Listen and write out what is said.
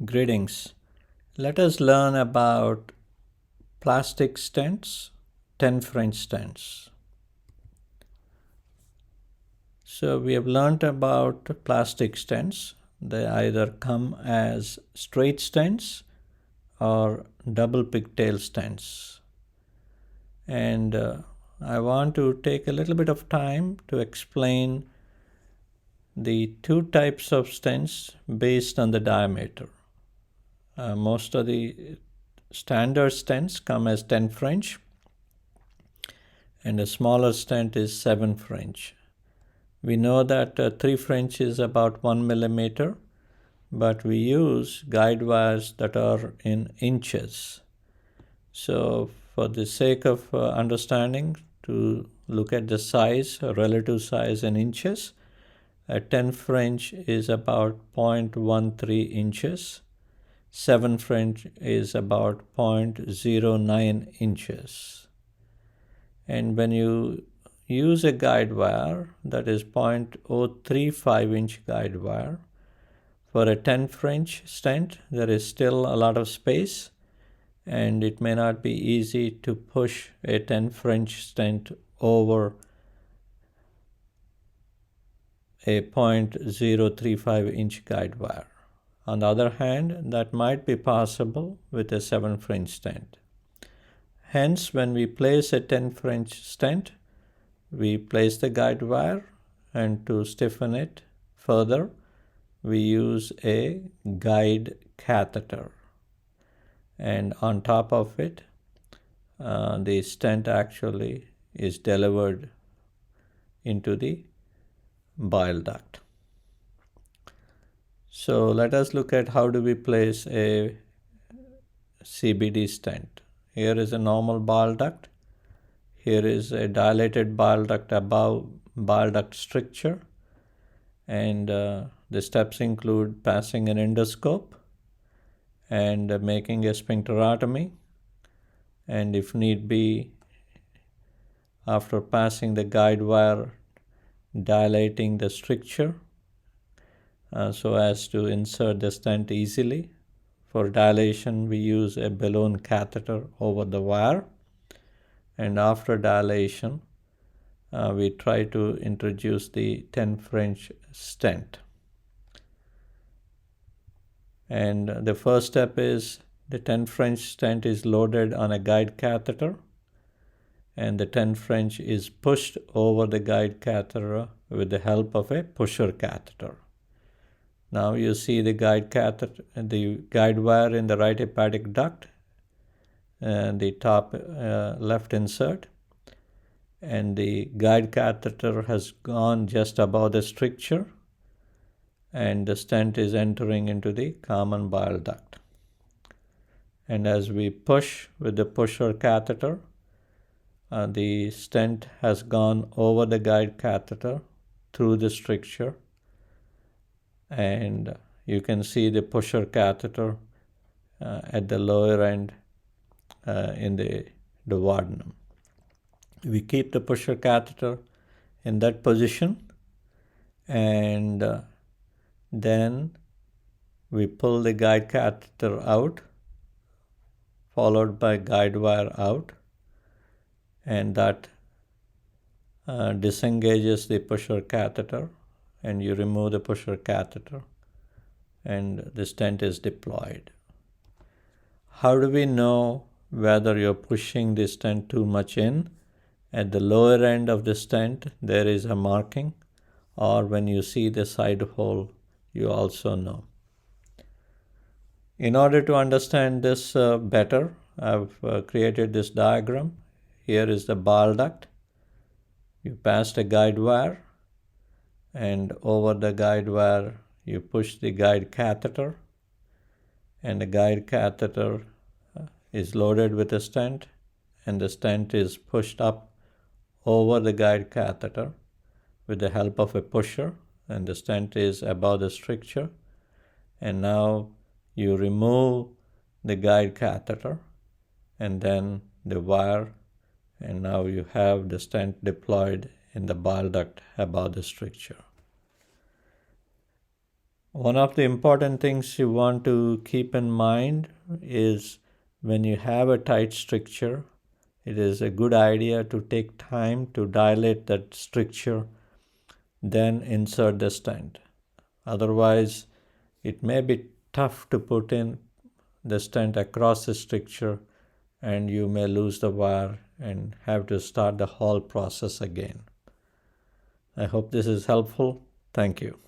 Greetings. Let us learn about plastic stents, 10 French stents. So we have learned about plastic stents. They either come as straight stents or double pigtail stents. And I want to take a little bit of time to explain the two types of stents based on the diameter. Most of the standard stents come as 10 French, and a smaller stent is 7 French. We know that 3 French is about 1 millimeter, but we use guide wires that are in inches. So for the sake of understanding, to look at the size, relative size in inches, a 10 French is about 0.13 inches. 7 French is about 0.09 inches. And when you use a guide wire that is 0.035 inch guide wire, for a 10 French stent, there is still a lot of space, and it may not be easy to push a 10 French stent over a 0.035 inch guide wire. On the other hand, that might be possible with a 7 French stent. Hence, when we place a 10 French stent, we place the guide wire, and to stiffen it further, we use a guide catheter. And on top of it, the stent actually is delivered into the bile duct. So let us look at how do we place a CBD stent. Here is a normal bile duct. Here is a dilated bile duct above bile duct stricture. And the steps include passing an endoscope and making a sphincterotomy. And if need be, after passing the guide wire, dilating the stricture so as to insert the stent easily. For dilation, we use a balloon catheter over the wire, and after dilation, we try to introduce the 10 French stent. And the first step is the 10 French stent is loaded on a guide catheter, and the 10 French is pushed over the guide catheter with the help of a pusher catheter. Now you see the guide catheter, the guide wire in the right hepatic duct, and the top left insert, and the guide catheter has gone just above the stricture, and the stent is entering into the common bile duct. And as we push with the pusher catheter, the stent has gone over the guide catheter through the stricture, and you can see the pusher catheter at the lower end in the duodenum. We keep the pusher catheter in that position, and then we pull the guide catheter out, followed by guide wire out, and that disengages the pusher catheter, and you remove the pusher catheter, and the stent is deployed. How do we know whether you're pushing the stent too much in? At the lower end of the stent, there is a marking, or when you see the side hole, you also know. In order to understand this better, I've created this diagram. Here is the bile duct. You passed a guide wire, and over the guide wire, you push the guide catheter, and the guide catheter is loaded with a stent, and the stent is pushed up over the guide catheter with the help of a pusher, and the stent is above the stricture. And now you remove the guide catheter and then the wire, and now you have the stent deployed in the bile duct above the stricture. One of the important things you want to keep in mind is when you have a tight stricture, it is a good idea to take time to dilate that stricture, then insert the stent. Otherwise, it may be tough to put in the stent across the stricture, and you may lose the wire and have to start the whole process again. I hope this is helpful. Thank you.